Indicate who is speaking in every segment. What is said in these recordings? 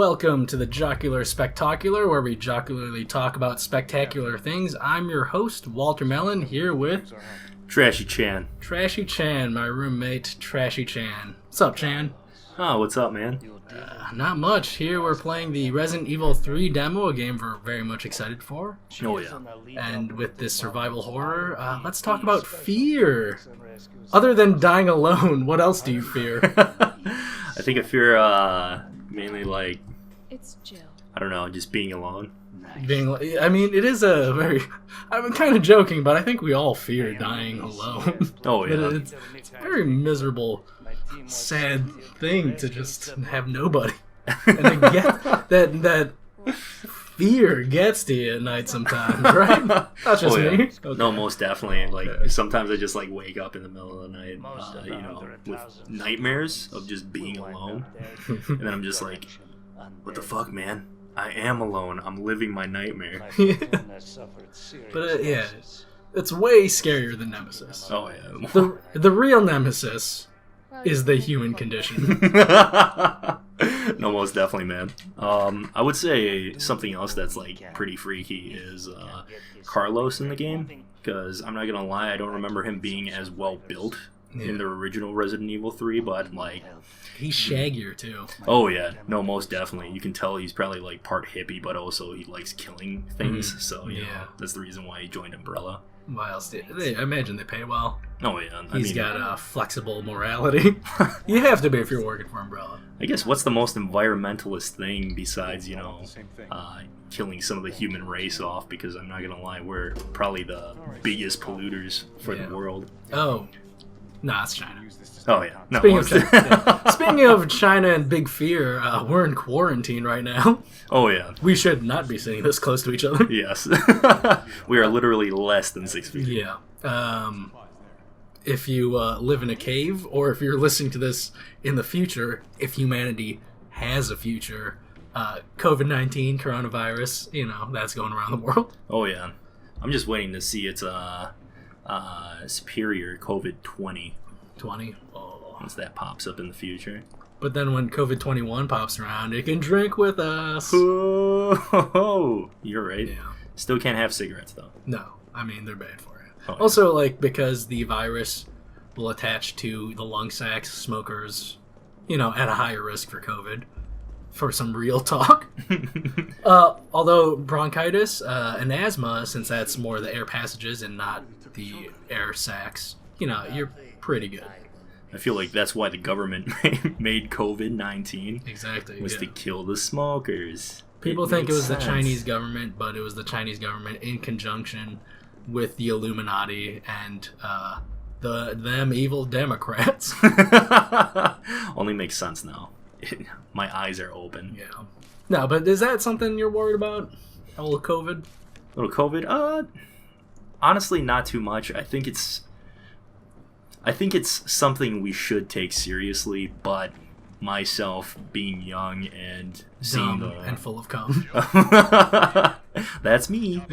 Speaker 1: Welcome to the Jocular Spectalkular, where we jocularly talk about spectacular things. I'm your host, Walter Mellin, here with
Speaker 2: TrashyChan.
Speaker 1: TrashyChan, my roommate, TrashyChan. What's up, Chan?
Speaker 2: Oh, what's up, man?
Speaker 1: Not much. Here we're playing the Resident Evil 3 demo, a game we're very much excited for.
Speaker 2: Oh, yeah.
Speaker 1: And with this survival horror, let's talk about fear. Other than dying alone, what else do you fear?
Speaker 2: I think I fear, mainly, like,
Speaker 3: It's Jill.
Speaker 2: I don't know, just being alone.
Speaker 1: I mean, it is a very... I'm kind of joking, but I think we all fear dying alone.
Speaker 2: Oh, yeah.
Speaker 1: It's a very miserable, sad thing to just have nobody. And to get that fear gets to you at night sometimes, right? Not just me. Okay.
Speaker 2: No, most definitely. Like, sometimes I just, like, wake up in the middle of the night, with nightmares of just being alone. And then I'm just like, what the fuck, man? I am alone. I'm living my nightmare.
Speaker 1: But, yeah, it's way scarier than Nemesis.
Speaker 2: Oh, yeah.
Speaker 1: The real Nemesis is the human condition.
Speaker 2: No, most definitely, man. I would say something else that's like pretty freaky is Carlos in the game, because I'm not gonna lie, I don't remember him being as well built in the original Resident Evil 3, but like
Speaker 1: he's shaggier too.
Speaker 2: Oh yeah, no, most definitely. You can tell he's probably like part hippie, but also he likes killing things. So yeah, that's the reason why he joined Umbrella.
Speaker 1: Why else? I imagine they pay well.
Speaker 2: Oh yeah,
Speaker 1: He's got a flexible morality. You have to be if you're working for Umbrella.
Speaker 2: I guess what's the most environmentalist thing besides, killing some of the human race off? Because I'm not gonna lie, we're probably the biggest polluters for the world.
Speaker 1: Oh, nah, it's China.
Speaker 2: Oh yeah. No,
Speaker 1: Speaking of China and big fear, we're in quarantine right now.
Speaker 2: Oh yeah.
Speaker 1: We should not be sitting this close to each other.
Speaker 2: Yes. We are literally less than 6 feet.
Speaker 1: Yeah. If you live in a cave, or if you're listening to this in the future, if humanity has a future, COVID-19, coronavirus, that's going around the world.
Speaker 2: Oh yeah. I'm just waiting to see its superior COVID-20.
Speaker 1: 20? Oh.
Speaker 2: Once that pops up in the future.
Speaker 1: But then when COVID-21 pops around, it can drink with us.
Speaker 2: Oh, you're right.
Speaker 1: Yeah.
Speaker 2: Still can't have cigarettes, though.
Speaker 1: No. I mean, they're bad for you.
Speaker 2: Oh, yeah.
Speaker 1: Also, because the virus will attach to the lung sacs, smokers, at a higher risk for COVID. For some real talk. Although bronchitis and asthma, since that's more the air passages and not the air sacs, you're pretty good.
Speaker 2: I feel like that's why the government made COVID-19.
Speaker 1: Exactly.
Speaker 2: Was to kill the smokers.
Speaker 1: People think it was the Chinese government, but it was the Chinese government in conjunction with the Illuminati and them evil Democrats.
Speaker 2: Only makes sense now. My eyes are open.
Speaker 1: Yeah. No, but is that something you're worried about? A little COVID?
Speaker 2: A little COVID? Honestly, not too much. I think it's something we should take seriously, but myself being young and seeing
Speaker 1: dumb and full of cum.
Speaker 2: That's me.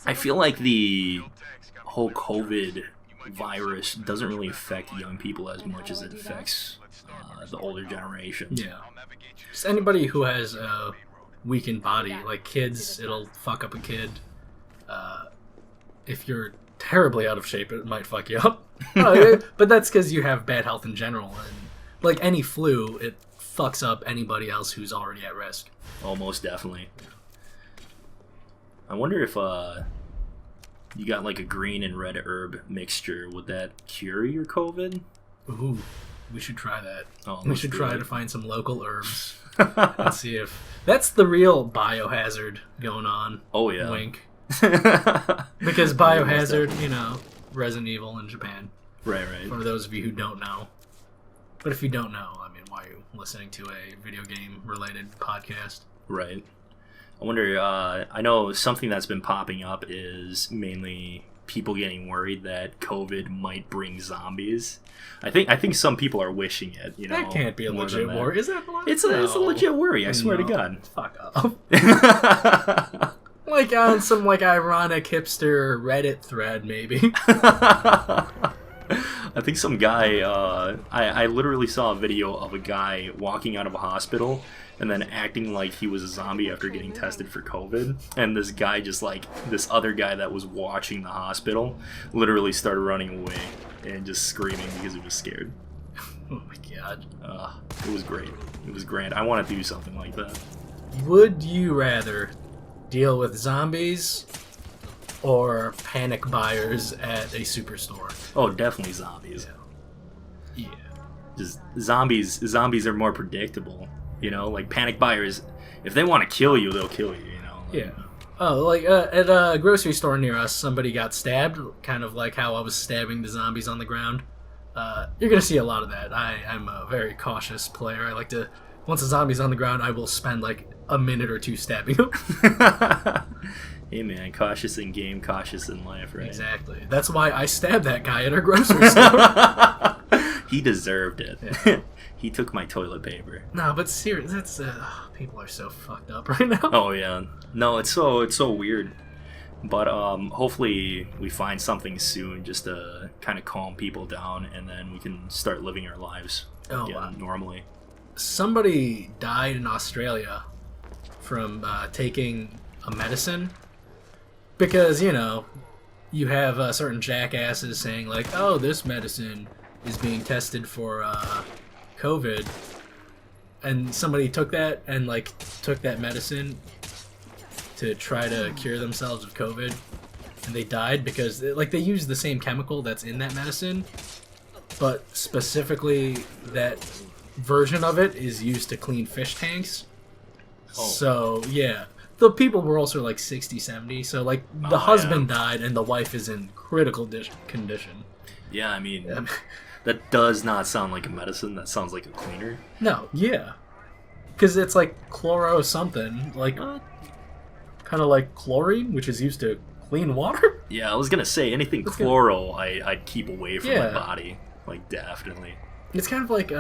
Speaker 2: I feel like the whole COVID virus doesn't really affect young people as much as it affects the older generation.
Speaker 1: Yeah. Just anybody who has a weakened body, like kids, it'll fuck up a kid. If you're terribly out of shape, it might fuck you up. But that's because you have bad health in general. And like any flu, it fucks up anybody else who's already at risk.
Speaker 2: Almost definitely. I wonder if you got like a green and red herb mixture, would that cure your COVID?
Speaker 1: Ooh, we should try that.
Speaker 2: Oh,
Speaker 1: we should try to find some local herbs and see if that's the real biohazard going on.
Speaker 2: Oh yeah.
Speaker 1: Wink. Because Biohazard, Resident Evil in Japan.
Speaker 2: Right.
Speaker 1: For those of you who don't know. But if you don't know, I mean, why are you listening to a video game related podcast?
Speaker 2: Right. I wonder, I know something that's been popping up is mainly people getting worried that COVID might bring zombies. I think some people are wishing it,
Speaker 1: That can't be a legit worry. Is that
Speaker 2: It's a legit worry, I swear to God.
Speaker 1: Fuck off. Like on some ironic hipster Reddit thread, maybe.
Speaker 2: I think some guy, I literally saw a video of a guy walking out of a hospital and then acting like he was a zombie after getting tested for COVID. And this guy just like, this other guy that was watching the hospital literally started running away and just screaming because he was scared.
Speaker 1: Oh my god.
Speaker 2: It was great. It was grand. I want to do something like that.
Speaker 1: Would you rather deal with zombies or panic buyers at a superstore?
Speaker 2: Oh, definitely zombies.
Speaker 1: Yeah.
Speaker 2: Just zombies are more predictable. You know, like panic buyers, if they want to kill you, they'll kill you, you know? Like,
Speaker 1: Yeah. Oh, like at a grocery store near us, somebody got stabbed, kind of like how I was stabbing the zombies on the ground. You're going to see a lot of that. I'm a very cautious player. I like to, once a zombie's on the ground, I will spend like a minute or two stabbing him.
Speaker 2: Hey man, cautious in game, cautious in life, right?
Speaker 1: Exactly. That's why I stabbed that guy at our grocery store.
Speaker 2: He deserved it.
Speaker 1: Yeah.
Speaker 2: He took my toilet paper.
Speaker 1: No, but seriously, that's people are so fucked up right now.
Speaker 2: Oh yeah. No, it's so weird. But hopefully we find something soon just to kind of calm people down, and then we can start living our lives again normally.
Speaker 1: Somebody died in Australia from taking a medicine because, you know, you have certain jackasses saying like, oh, this medicine is being tested for COVID, and somebody took that and like took that medicine to try to cure themselves of COVID, and they died because like they used the same chemical that's in that medicine, but specifically that version of it is used to clean fish tanks. Oh. So yeah, the people were also like 60, 70, so like the husband died and the wife is in critical condition.
Speaker 2: Yeah, I mean, that does not sound like a medicine. That sounds like a cleaner.
Speaker 1: No, yeah, because it's like chloro something, like kind of like chlorine, which is used to clean water.
Speaker 2: Yeah, I was gonna say anything chloro, I'd keep away from my body, like definitely.
Speaker 1: It's kind of like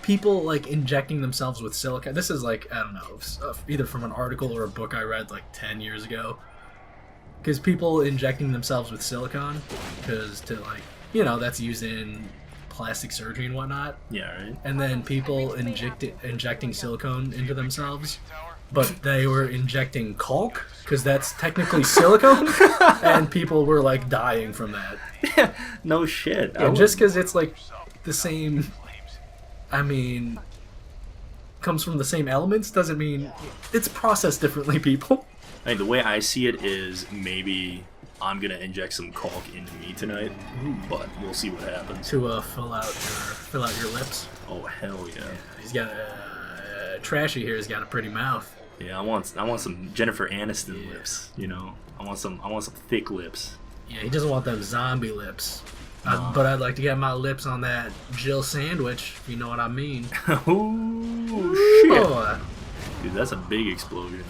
Speaker 1: people like injecting themselves with silica. This is like, I don't know, either from an article or a book I read like 10 years ago. Because people injecting themselves with silicone, because to like, you know, that's used in plastic surgery and whatnot.
Speaker 2: Yeah, right.
Speaker 1: And then people injecting silicone into themselves, but they were injecting caulk, because that's technically silicone, and people were like dying from that.
Speaker 2: Yeah, no shit.
Speaker 1: Yeah, just because it's like the same, I mean, comes from the same elements doesn't mean it's processed differently, people.
Speaker 2: I mean, the way I see it is maybe I'm gonna inject some caulk into me tonight, but we'll see what happens.
Speaker 1: To fill out your lips.
Speaker 2: Oh hell yeah!
Speaker 1: He's got Trashy here has got a pretty mouth.
Speaker 2: Yeah, I want some Jennifer Aniston lips. You know, I want some thick lips.
Speaker 1: Yeah, he doesn't want them zombie lips. But I'd like to get my lips on that Jill sandwich, if you know what I mean.
Speaker 2: Oh shit!
Speaker 1: Boy.
Speaker 2: Dude, that's a big explosion.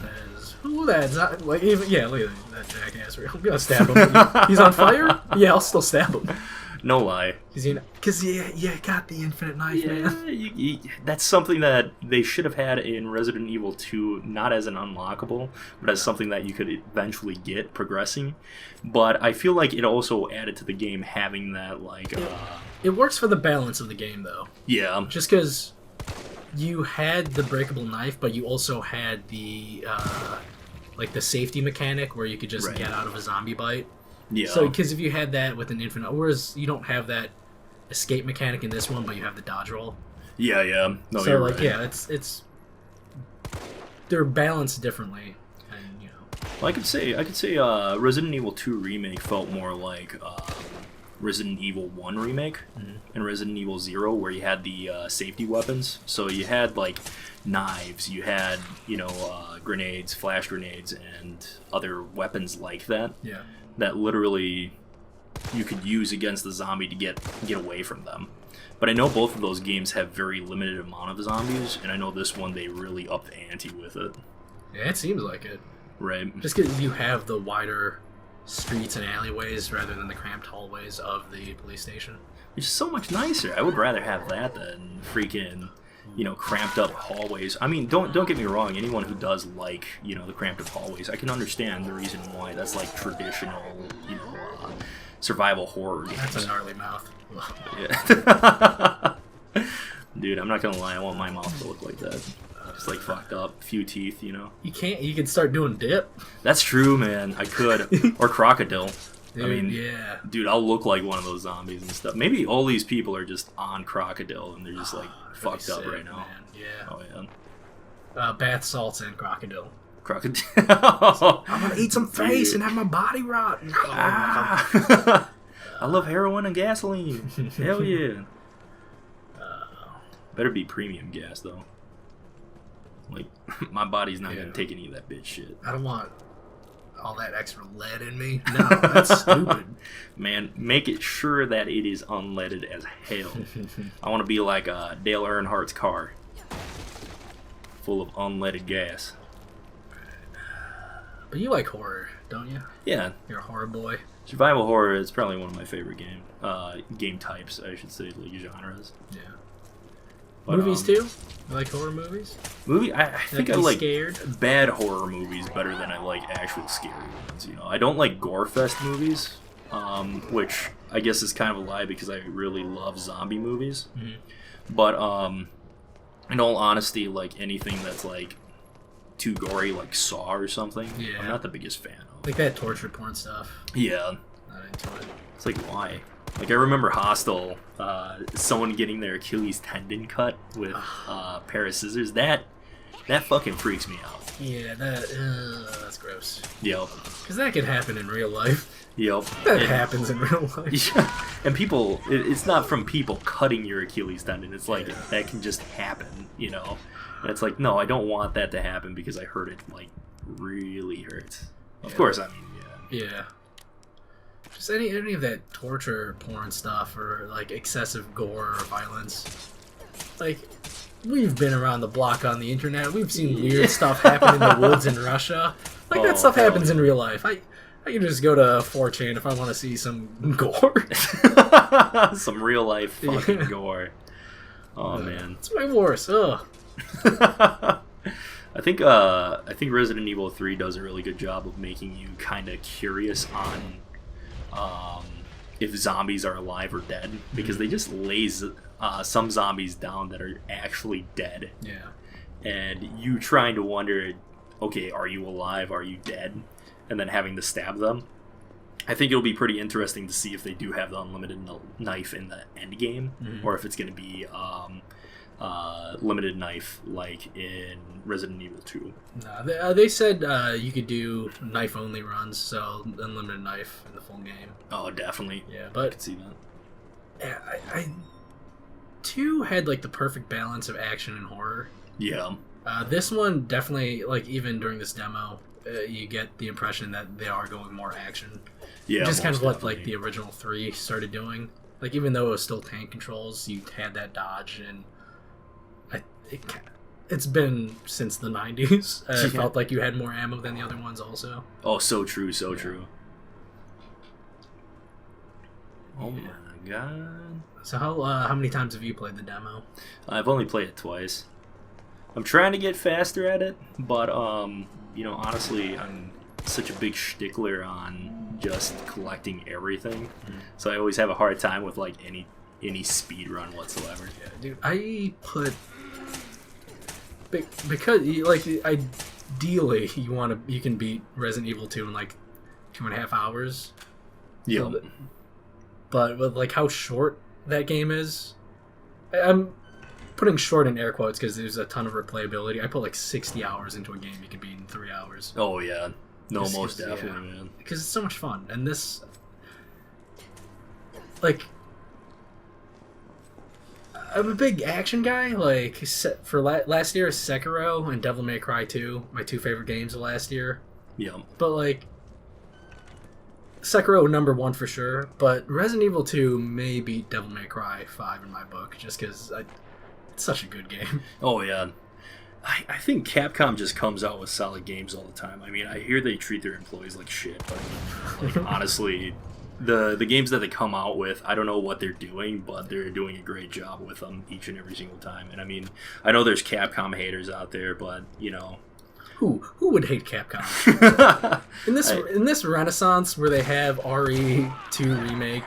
Speaker 1: Ooh, that's not, like, even, yeah, look at that jackass. I'm gonna stab him. He's on fire? Yeah, I'll still stab him.
Speaker 2: No lie.
Speaker 1: Because you got the infinite knife, man.
Speaker 2: That's something that they should have had in Resident Evil 2, not as an unlockable, but as something that you could eventually get progressing. But I feel like it also added to the game having that, like...
Speaker 1: It works for the balance of the game, though.
Speaker 2: Yeah.
Speaker 1: Just because you had the breakable knife, but you also had the, like, the safety mechanic where you could just get out of a zombie bite.
Speaker 2: Yeah.
Speaker 1: So, because if you had that with an infinite, whereas you don't have that escape mechanic in this one, but you have the dodge roll.
Speaker 2: Yeah, yeah. No,
Speaker 1: so,
Speaker 2: you're
Speaker 1: like,
Speaker 2: right.
Speaker 1: yeah, it's they're balanced differently, and you know.
Speaker 2: Well, I could say Resident Evil 2 remake felt more like Resident Evil 1 remake and Resident Evil 0, where you had the safety weapons. So you had like knives, you had grenades, flash grenades, and other weapons like that.
Speaker 1: Yeah.
Speaker 2: That literally you could use against the zombie to get away from them. But I know both of those games have very limited amount of zombies, and I know this one they really upped the ante with it.
Speaker 1: Yeah, it seems like it.
Speaker 2: Right.
Speaker 1: Just because you have the wider streets and alleyways rather than the cramped hallways of the police station.
Speaker 2: It's so much nicer. I would rather have that than freaking, cramped up hallways. I mean, don't get me wrong. Anyone who does like, the cramped up hallways, I can understand the reason why. That's like traditional, survival horror games.
Speaker 1: That's a gnarly mouth.
Speaker 2: Yeah. Dude, I'm not gonna lie, I want my mouth to look like that. Just like fucked up, a few teeth, you know.
Speaker 1: You can start doing dip.
Speaker 2: That's true, man. I could. Or crocodile.
Speaker 1: Dude,
Speaker 2: I mean,
Speaker 1: yeah.
Speaker 2: Dude, I'll look like one of those zombies and stuff. Maybe all these people are just on crocodile and they're just like fucked up right now.
Speaker 1: Man. Yeah.
Speaker 2: Oh yeah.
Speaker 1: Bath salts and crocodile.
Speaker 2: Crocodile.
Speaker 1: I'm gonna eat some face and have my body rot.
Speaker 2: Ah. I love heroin and gasoline. Hell yeah. Better be premium gas though. Like my body's not gonna take any of that bitch shit.
Speaker 1: I don't want all that extra lead in me. No, that's stupid.
Speaker 2: Man, make it sure that it is unleaded as hell. I want to be like Dale Earnhardt's car, full of unleaded gas.
Speaker 1: But you like horror, don't you?
Speaker 2: Yeah.
Speaker 1: You're a horror boy.
Speaker 2: Survival horror is probably one of my favorite game types, I should say, like genres.
Speaker 1: Yeah.
Speaker 2: But,
Speaker 1: movies too? You like horror movies?
Speaker 2: I think I like
Speaker 1: scared?
Speaker 2: bad horror movies better than I like actual scary ones. You know, I don't like gore fest movies, which I guess is kind of a lie because I really love zombie movies. Mm-hmm. But in all honesty, like anything that's like too gory, like Saw or something, I'm not the biggest fan of.
Speaker 1: Like that torture porn stuff.
Speaker 2: Yeah.
Speaker 1: Not into it.
Speaker 2: It's like, why? Like, I remember Hostel, someone getting their Achilles tendon cut with a pair of scissors. That fucking freaks me out.
Speaker 1: Yeah, that's gross.
Speaker 2: Yep.
Speaker 1: Because that could happen in real life.
Speaker 2: Yep.
Speaker 1: That happens in real life.
Speaker 2: Yeah. And people, it's not from people cutting your Achilles tendon. It's like, that can just happen, you know? And it's like, no, I don't want that to happen because I heard it, like, really hurts. Of course, I mean,
Speaker 1: Yeah. Just any of that torture porn stuff or like excessive gore or violence. Like, we've been around the block on the internet. We've seen weird stuff happen in the woods in Russia. Like, that stuff happens in real life. I can just go to 4chan if I want to see some gore.
Speaker 2: Some real life fucking gore. Oh man,
Speaker 1: it's way worse. Ugh.
Speaker 2: I think Resident Evil 3 does a really good job of making you kind of curious on if zombies are alive or dead, because they just lays some zombies down that are actually dead.
Speaker 1: Yeah.
Speaker 2: And you trying to wonder, okay, are you alive? Are you dead? And then having to stab them. I think it'll be pretty interesting to see if they do have the unlimited knife in the end game, or if it's going to be limited knife like in Resident Evil 2.
Speaker 1: No, they said you could do knife only runs, so unlimited knife in the full game.
Speaker 2: Oh, definitely.
Speaker 1: Yeah, but
Speaker 2: I could see that.
Speaker 1: Yeah, I 2 had like the perfect balance of action and horror.
Speaker 2: Yeah.
Speaker 1: This one definitely, like, even during this demo, you get the impression that they are going more action.
Speaker 2: Yeah,
Speaker 1: just kind of what
Speaker 2: definitely.
Speaker 1: like the original 3 started doing. Like, even though it was still tank controls, you had that dodge, and it's been since the 90s. It felt like you had more ammo than the other ones also.
Speaker 2: Oh, so true, so true. Oh my god.
Speaker 1: So how many times have you played the demo?
Speaker 2: I've only played it twice. I'm trying to get faster at it, but you know, honestly, I'm such a big stickler on just collecting everything. So I always have a hard time with like any speed run whatsoever.
Speaker 1: Yeah, dude, I put because like ideally you can beat Resident Evil 2 in like 2.5 hours.
Speaker 2: Yeah.
Speaker 1: But with like how short that game is, I'm putting short in air quotes because there's a ton of replayability. I put like 60 hours into a game you can beat in 3 hours.
Speaker 2: Oh yeah. No, most definitely, man.
Speaker 1: Because it's so much fun. And this, like, I'm a big action guy. Like, for last year, Sekiro and Devil May Cry 2, my 2 favorite games of last year.
Speaker 2: Yeah.
Speaker 1: But, like, Sekiro #1 for sure, but Resident Evil 2 may beat Devil May Cry 5 in my book, just because it's such a good game.
Speaker 2: Oh yeah. I think Capcom just comes out with solid games all the time. I mean, I hear they treat their employees like shit, but like, honestly, the games that they come out with, I don't know what they're doing, but they're doing a great job with them each and every single time. And I mean, I know there's Capcom haters out there, but you know,
Speaker 1: who would hate Capcom? In this renaissance where they have RE2 remake,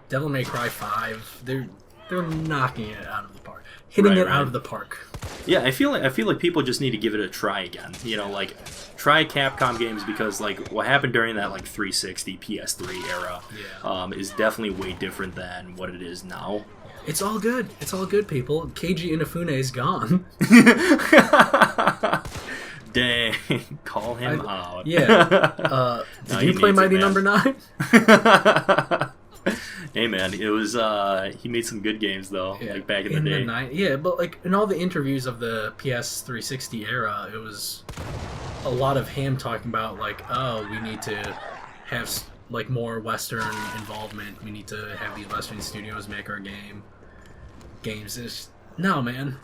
Speaker 1: Devil May Cry 5, they're knocking it out of the park, hitting it out of the park.
Speaker 2: Yeah, I feel like people just need to give it a try again. You know, like try Capcom games, because like what happened during that like 360 PS3 era is definitely way different than what it is now.
Speaker 1: It's all good. It's all good, people. Keiji Inafune is gone.
Speaker 2: Dang, call him out.
Speaker 1: Yeah. Did you play Mighty Number 9?
Speaker 2: Hey man, it was he made some good games though, like back in the day.
Speaker 1: Yeah, but like in all the interviews of the PS360 era, it was a lot of him talking about like, oh, we need to have like more Western involvement. We need to have these Western studios make our games. It's, no, man.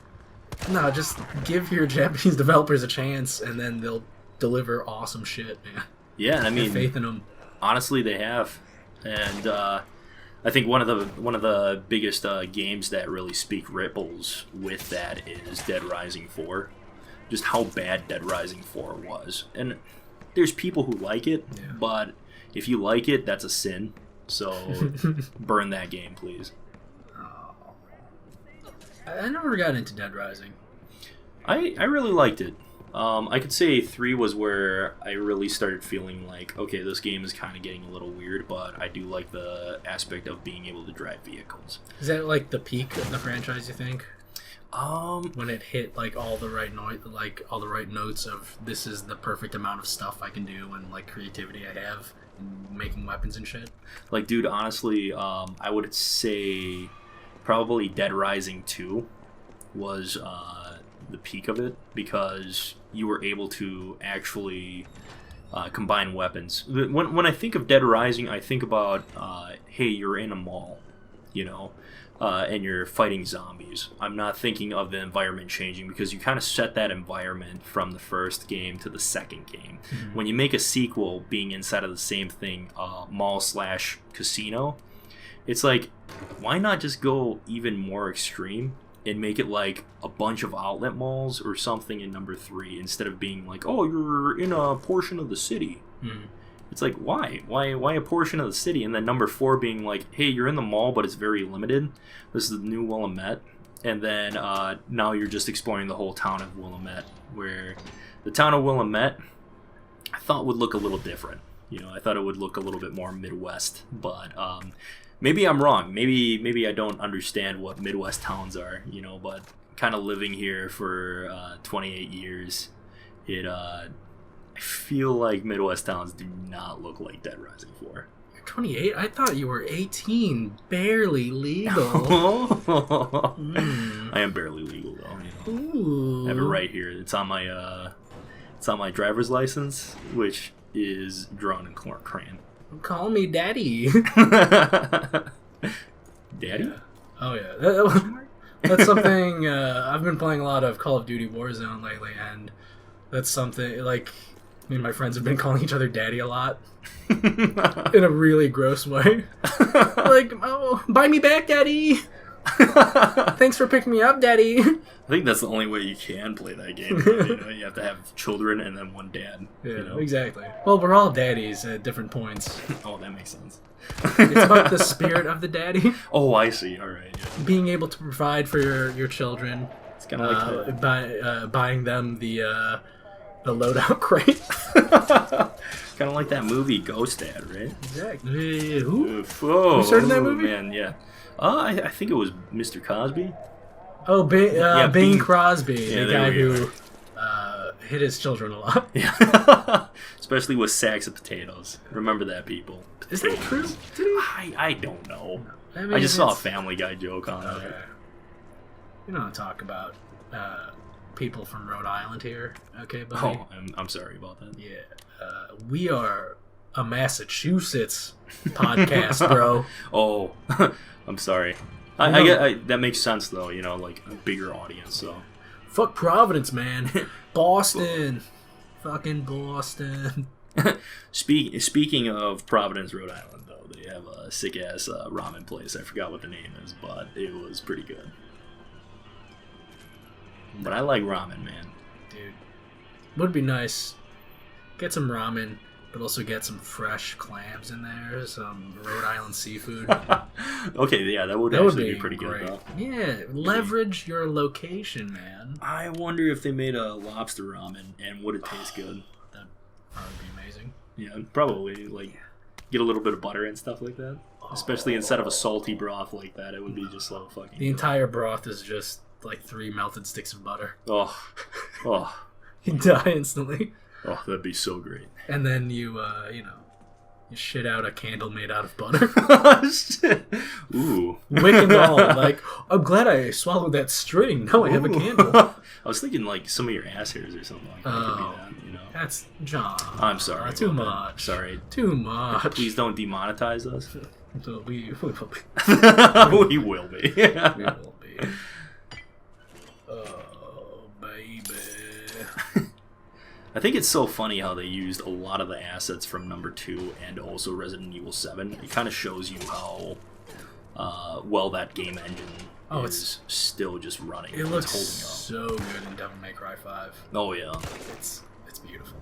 Speaker 1: No, just give your Japanese developers a chance, and then they'll deliver awesome shit, man.
Speaker 2: Yeah, I mean,
Speaker 1: have faith in them.
Speaker 2: Honestly, they have, and I think one of the biggest games that really speak ripples with that is Dead Rising 4. Just how bad Dead Rising 4 was, and there's people who like it, but if you like it, that's a sin. So burn that game, please.
Speaker 1: I never got into Dead Rising.
Speaker 2: I really liked it. I could say 3 was where I really started feeling like, okay, this game is kind of getting a little weird, but I do like the aspect of being able to drive vehicles. Is
Speaker 1: that like the peak of the franchise, you think? When it hit like all the right notes of this is the perfect amount of stuff I can do and like creativity I have in making weapons and shit.
Speaker 2: Like, dude, honestly, I would say probably Dead Rising 2 was the peak of it, because you were able to actually combine weapons. When I think of Dead Rising, I think about, hey, you're in a mall, you know, and you're fighting zombies. I'm not thinking of the environment changing, because you kind of set that environment from the first game to the second game. Mm-hmm. When you make a sequel being inside of the same thing, mall/casino, it's like, why not just go even more extreme and make it like a bunch of outlet malls or something in number 3, instead of being like, oh, you're in a portion of the city. Mm. It's like, why a portion of the city? And then number 4 being like, hey, you're in the mall, but it's very limited. This is the new Willamette. And then now you're just exploring the whole town of Willamette, where the town of Willamette I thought would look a little different. You know, I thought it would look a little bit more Midwest, but maybe I'm wrong. Maybe I don't understand what Midwest towns are, you know, but kind of living here for 28 years, I feel like Midwest towns do not look like Dead Rising 4.
Speaker 1: You're 28? I thought you were 18, barely legal.
Speaker 2: I am barely legal though, you know. Ooh. I have it right here. It's on my driver's license, which is drawn in crayon.
Speaker 1: Call me Daddy.
Speaker 2: Daddy?
Speaker 1: Yeah. Oh yeah. That's something, I've been playing a lot of Call of Duty Warzone lately, and that's something, like, me and my friends have been calling each other Daddy a lot. In a really gross way. Like, oh, buy me back, Daddy! Thanks for picking me up, Daddy!
Speaker 2: I think that's the only way you can play that game. You know, you have to have children and then one dad.
Speaker 1: Yeah,
Speaker 2: you know?
Speaker 1: Exactly. Well, we're all daddies at different points.
Speaker 2: Oh, that makes sense.
Speaker 1: It's about the spirit of the daddy.
Speaker 2: Oh, I see. All right. Yeah.
Speaker 1: Being able to provide for your children.
Speaker 2: It's kind of like
Speaker 1: buying them the loadout crate.
Speaker 2: Kind of like that movie Ghost Dad, right?
Speaker 1: Exactly. Who
Speaker 2: started
Speaker 1: that movie?
Speaker 2: Man, yeah. I think it was Mr. Cosby.
Speaker 1: Oh, Bing Crosby,
Speaker 2: yeah,
Speaker 1: the guy who hit his children a lot.
Speaker 2: Yeah. Especially with sacks of potatoes. Remember that, people.
Speaker 1: Is that true?
Speaker 2: I don't know.
Speaker 1: I mean,
Speaker 2: I just saw a Family Guy joke on it.
Speaker 1: We don't talk about people from Rhode Island here, okay, buddy?
Speaker 2: Oh, I'm sorry about that.
Speaker 1: Yeah. We are a Massachusetts podcast, bro.
Speaker 2: Oh, I'm sorry. I get that makes sense though. You know, like a bigger audience. So,
Speaker 1: fuck Providence, man. Boston, fucking Boston.
Speaker 2: Speaking of Providence, Rhode Island, though, they have a sick ass ramen place. I forgot what the name is, but it was pretty good. But I like ramen, man.
Speaker 1: Dude, Would be nice. Get some ramen, but also get some fresh clams in there, some Rhode Island seafood.
Speaker 2: Okay, yeah, that would actually be pretty
Speaker 1: great.
Speaker 2: good, though.
Speaker 1: Yeah, leverage your location, man.
Speaker 2: I wonder if they made a lobster ramen, and would it taste good?
Speaker 1: That'd probably be amazing.
Speaker 2: Yeah, probably, like, get a little bit of butter and stuff like that. Especially instead of a salty broth like that, it would be just so fucking
Speaker 1: The entire broth is just, like, 3 melted sticks of butter.
Speaker 2: Oh.
Speaker 1: You die instantly.
Speaker 2: Oh, that'd be so great.
Speaker 1: And then you shit out a candle made out of butter.
Speaker 2: Ooh.
Speaker 1: Wick and all. Like, I'm glad I swallowed that string. Now I have a candle.
Speaker 2: I was thinking, like, some of your ass hairs or something like that. Could be that, you know.
Speaker 1: That's John.
Speaker 2: I'm sorry.
Speaker 1: Too much.
Speaker 2: Sorry.
Speaker 1: Too much.
Speaker 2: Please don't demonetize us.
Speaker 1: We will be.
Speaker 2: We will be.
Speaker 1: We will be. Oh, baby.
Speaker 2: I think it's so funny how they used a lot of the assets from number 2 and also Resident Evil 7. It kind of shows you how well that game engine is still just running.
Speaker 1: It looks so good in Devil May Cry 5.
Speaker 2: Oh, yeah.
Speaker 1: It's beautiful.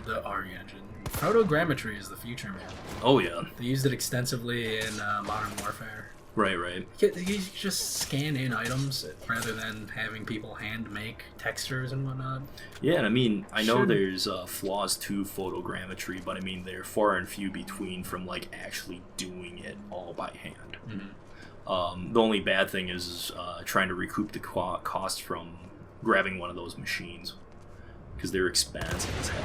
Speaker 1: The RE engine. Photogrammetry is the future, man.
Speaker 2: Oh, yeah.
Speaker 1: They used it extensively in Modern Warfare.
Speaker 2: Right.
Speaker 1: You just scan in items rather than having people hand make textures and whatnot.
Speaker 2: Yeah, and I mean, I know there's flaws to photogrammetry, but I mean, they're far and few between from, like, actually doing it all by hand. Mm-hmm. The only bad thing is trying to recoup the cost from grabbing one of those machines, because they're expensive as hell.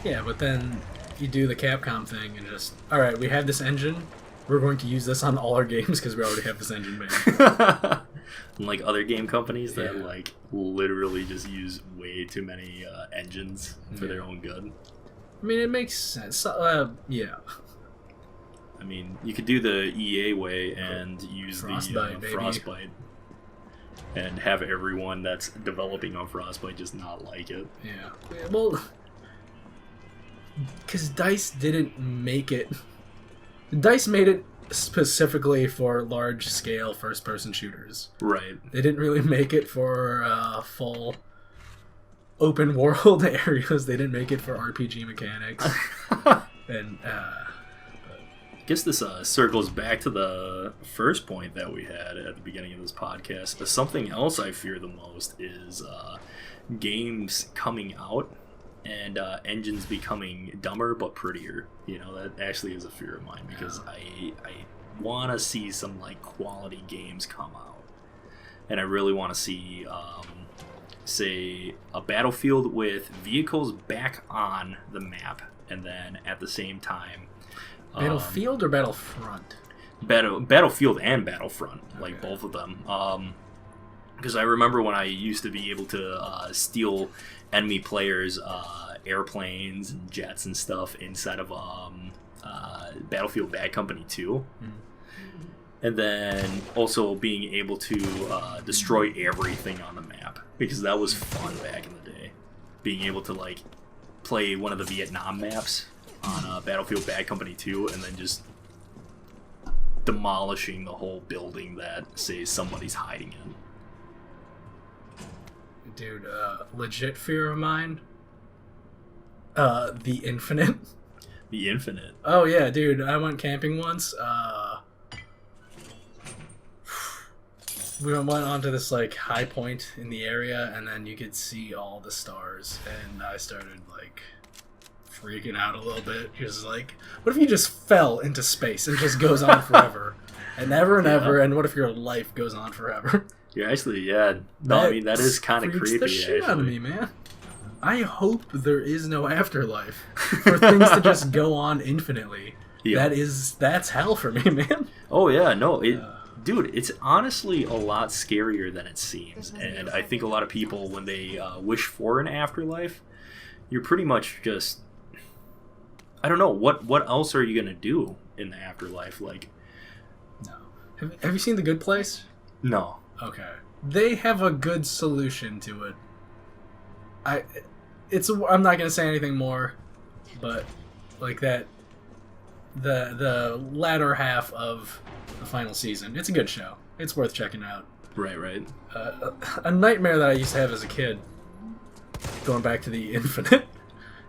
Speaker 2: Yeah,
Speaker 1: but then you do the Capcom thing and just, alright, we have this engine, we're going to use this on all our games because we already have this engine made.
Speaker 2: Like other game companies that like literally just use way too many engines for their own good.
Speaker 1: I mean, it makes sense. Yeah.
Speaker 2: I mean, you could do the EA way and use
Speaker 1: Frostbite,
Speaker 2: the Frostbite, and have everyone that's developing on Frostbite just not like it.
Speaker 1: Yeah. Well, because DICE didn't make it. DICE made it specifically for large-scale first-person shooters.
Speaker 2: Right.
Speaker 1: They didn't really make it for full open-world areas. They didn't make it for RPG mechanics. And
Speaker 2: I guess this circles back to the first point that we had at the beginning of this podcast. Something else I fear the most is games coming out and engines becoming dumber but prettier. You know, that actually is a fear of mine, because I want to see some like quality games come out, and I really want to see say a Battlefield with vehicles back on the map, and then at the same time
Speaker 1: Battlefield or Battlefront?
Speaker 2: Battlefield and Battlefront, like both of them. Because I remember when I used to be able to steal enemy players' airplanes and jets and stuff inside of Battlefield Bad Company 2. And then also being able to destroy everything on the map, because that was fun back in the day. Being able to like play one of the Vietnam maps on Battlefield Bad Company 2 and then just demolishing the whole building that, say, somebody's hiding in.
Speaker 1: Dude, legit fear of mine. The Infinite.
Speaker 2: The Infinite.
Speaker 1: Oh yeah, dude. I went camping once. We went onto this like high point in the area, and then you could see all the stars, and I started like freaking out a little bit. Just like, what if you just fell into space and it just goes on forever, and ever and ever, and what if your life goes on forever?
Speaker 2: You're actually, no, I mean, that is kind of creepy,
Speaker 1: the shit
Speaker 2: actually.
Speaker 1: Out of me, man. I hope there is no afterlife for things to just go on infinitely. Yeah. That's hell for me, man.
Speaker 2: Oh yeah, no, dude, it's honestly a lot scarier than it seems, and I think a lot of people, when they wish for an afterlife, you're pretty much just, I don't know, what else are you gonna do in the afterlife? Like,
Speaker 1: no. Have you seen The Good Place?
Speaker 2: No.
Speaker 1: Okay. They have a good solution to it. I'm not gonna say anything more, but like that, the latter half of the final season, it's a good show. It's worth checking out.
Speaker 2: Right.
Speaker 1: A nightmare that I used to have as a kid. going back to the infinite,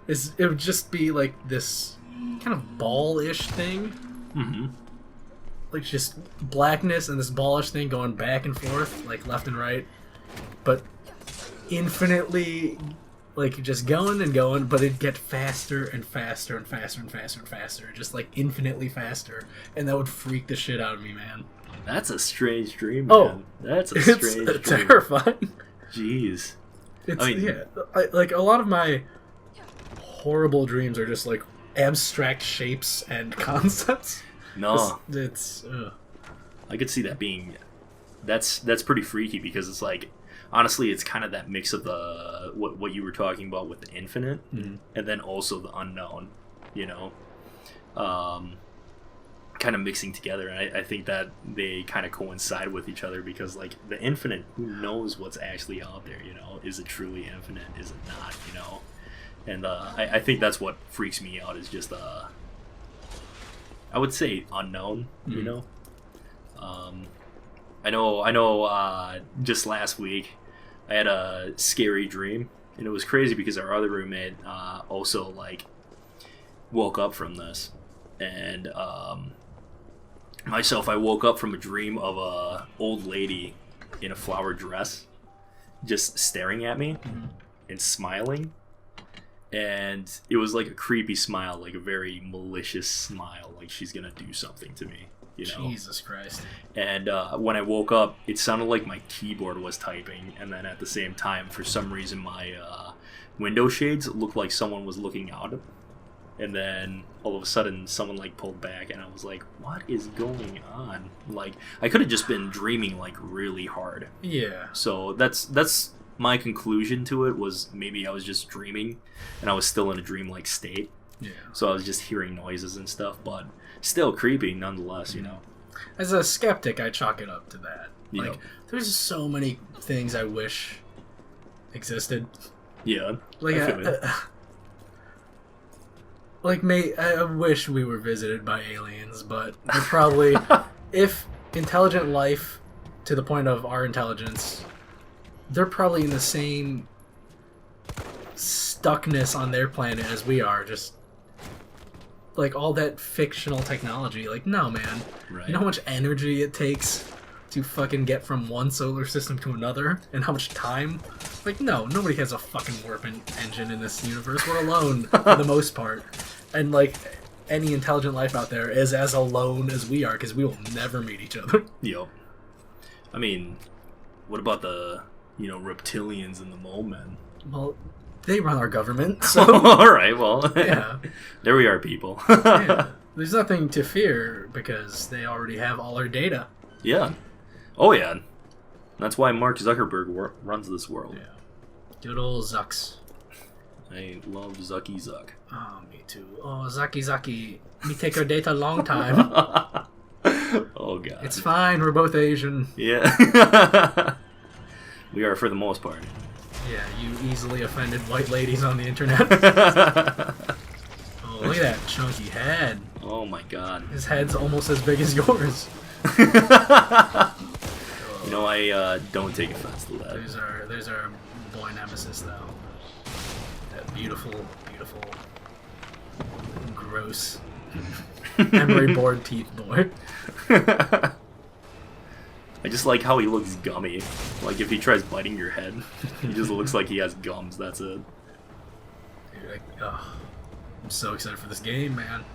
Speaker 1: is it would just be like this kind of ball-ish thing.
Speaker 2: Mm-hmm.
Speaker 1: Like just blackness and this ballish thing going back and forth, like left and right, but infinitely, like just going and going, but it'd get faster and faster and faster and faster and faster, just like infinitely faster, and that would freak the shit out of me, man.
Speaker 2: That's a strange dream, man.
Speaker 1: Oh,
Speaker 2: that's a strange dream.
Speaker 1: Terrifying.
Speaker 2: Jeez.
Speaker 1: It's, I mean, like a lot of my horrible dreams are just like abstract shapes and concepts.
Speaker 2: No,
Speaker 1: it's
Speaker 2: I could see that being that's pretty freaky, because it's like, honestly, it's kind of that mix of the what you were talking about with the infinite,
Speaker 1: mm-hmm.
Speaker 2: and then also the unknown, you know, kind of mixing together. And I think that they kind of coincide with each other, because like the infinite, who knows what's actually out there, you know? Is it truly infinite? Is it not? You know? And I think that's what freaks me out, is just I would say unknown, you know. I know. Just last week, I had a scary dream, and it was crazy because our other roommate also like woke up from this, and myself, I woke up from a dream of a old lady in a flower dress, just staring at me and smiling. And it was like a creepy smile, like a very malicious smile, like she's gonna do something to me, you know?
Speaker 1: Jesus Christ.
Speaker 2: And when I woke up, it sounded like my keyboard was typing, and then at the same time, for some reason, my window shades looked like someone was looking out. And then all of a sudden, someone like pulled back, and I was like, "What is going on?" Like, I could have just been dreaming like really hard.
Speaker 1: Yeah.
Speaker 2: So that's my conclusion to it, was maybe I was just dreaming and I was still in a dreamlike state.
Speaker 1: Yeah.
Speaker 2: So I was just hearing noises and stuff, but still creepy nonetheless, you know.
Speaker 1: As a skeptic, I chalk it up to that.
Speaker 2: Yeah.
Speaker 1: Like, there's so many things I wish existed.
Speaker 2: Yeah.
Speaker 1: Like, I wish we were visited by aliens, but they're probably, if intelligent life to the point of our intelligence, they're probably in the same stuckness on their planet as we are, just like all that fictional technology. Like, no, man.
Speaker 2: Right.
Speaker 1: You know how much energy it takes to fucking get from one solar system to another, and how much time? Like, no, nobody has a fucking warp engine in this universe. We're alone for the most part. And like, any intelligent life out there is as alone as we are, because we will never meet each other.
Speaker 2: Yep. I mean, what about the, reptilians and the mole men?
Speaker 1: Well, they run our government, so...
Speaker 2: Alright, well,
Speaker 1: yeah.
Speaker 2: There we are, people.
Speaker 1: Yeah. There's nothing to fear, because they already have all our data.
Speaker 2: Yeah. Oh, yeah. That's why Mark Zuckerberg runs this world.
Speaker 1: Yeah. Good old Zucks.
Speaker 2: I love Zucky Zuck.
Speaker 1: Oh, me too. Oh, Zucky. Me take our data a long time.
Speaker 2: Oh, God.
Speaker 1: It's fine, we're both Asian.
Speaker 2: Yeah. We are, for the most part.
Speaker 1: Yeah, you easily offended white ladies on the internet. Oh, look at that chunky head.
Speaker 2: Oh, my God.
Speaker 1: His head's almost as big as yours.
Speaker 2: I don't take offense to that.
Speaker 1: There's our boy nemesis, though. That beautiful, gross, emery board teeth boy.
Speaker 2: I just like how he looks gummy. Like, if he tries biting your head, he just looks like he has gums, that's it.
Speaker 1: Dude, I'm so excited for this game, man.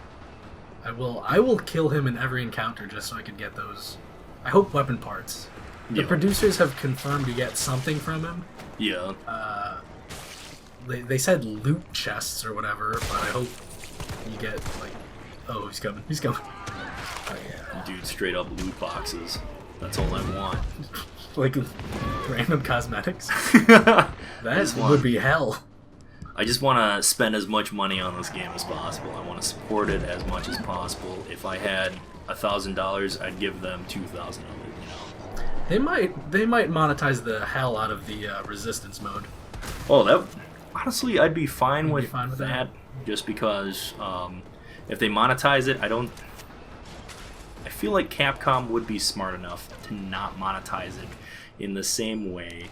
Speaker 1: I will kill him in every encounter just so I can get those, I hope, weapon parts. The producers have confirmed you get something from him.
Speaker 2: Yeah.
Speaker 1: They said loot chests or whatever, but I hope you get, like... Oh, he's coming. Oh, yeah.
Speaker 2: Dude, straight up loot boxes. That's all I want.
Speaker 1: Like, random cosmetics? That would be hell.
Speaker 2: I just want to spend as much money on this game as possible. I want to support it as much as possible. If I had $1,000, I'd give them $2,000 of it,
Speaker 1: They might monetize the hell out of the resistance mode.
Speaker 2: Oh, that... Honestly, I'd be fine with
Speaker 1: that.
Speaker 2: Just because if they monetize it, I feel like Capcom would be smart enough to not monetize it in the same way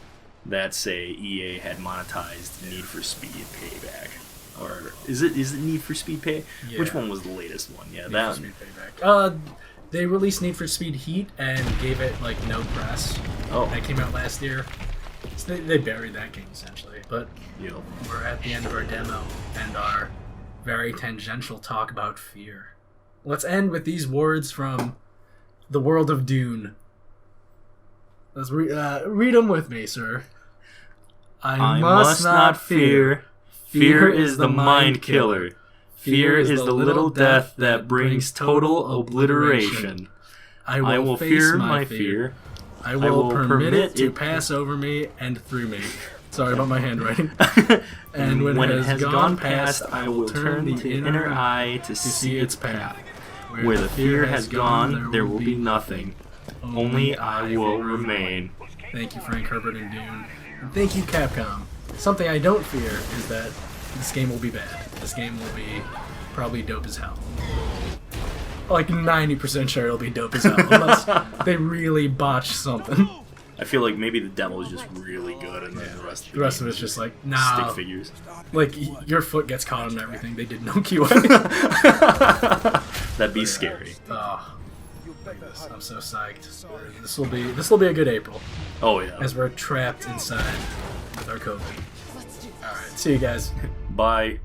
Speaker 2: that say EA had monetized Need for Speed Payback. Or is it Need for Speed Pay?
Speaker 1: Yeah.
Speaker 2: Which one was the latest one? Yeah,
Speaker 1: Need
Speaker 2: that
Speaker 1: for Speed Payback. They released Need for Speed Heat and gave it like no press.
Speaker 2: Oh.
Speaker 1: That came out last year. So they buried that game essentially. But
Speaker 2: Yep.
Speaker 1: we're at the end of our demo and our very tangential talk about fear. Let's end with these words from the world of Dune. Let's read them with me, sir.
Speaker 2: I must not fear. Fear is the mind killer. Fear is the little death that brings total obliteration. I will fear my fear.
Speaker 1: I will permit it to pass over me and through me. Sorry about my handwriting. And when it has gone past, I will turn the inner eye to see its path.
Speaker 2: Where the fear has gone, there will be nothing. Only I will remain.
Speaker 1: Thank you, Frank Herbert and Dune. And thank you, Capcom. Something I don't fear is that this game will be bad. This game will be probably dope as hell. Like 90% sure it'll be dope as hell, unless they really botch something.
Speaker 2: I feel like maybe the demo is just really good, and then the rest of
Speaker 1: it's just like, nah.
Speaker 2: stick figures.
Speaker 1: Like, your foot gets caught on everything. They did no QA.
Speaker 2: That'd be scary.
Speaker 1: Oh, I'm so psyched. This will be a good April,
Speaker 2: Oh yeah.
Speaker 1: as we're trapped inside with our COVID. All right, see you guys.
Speaker 2: Bye.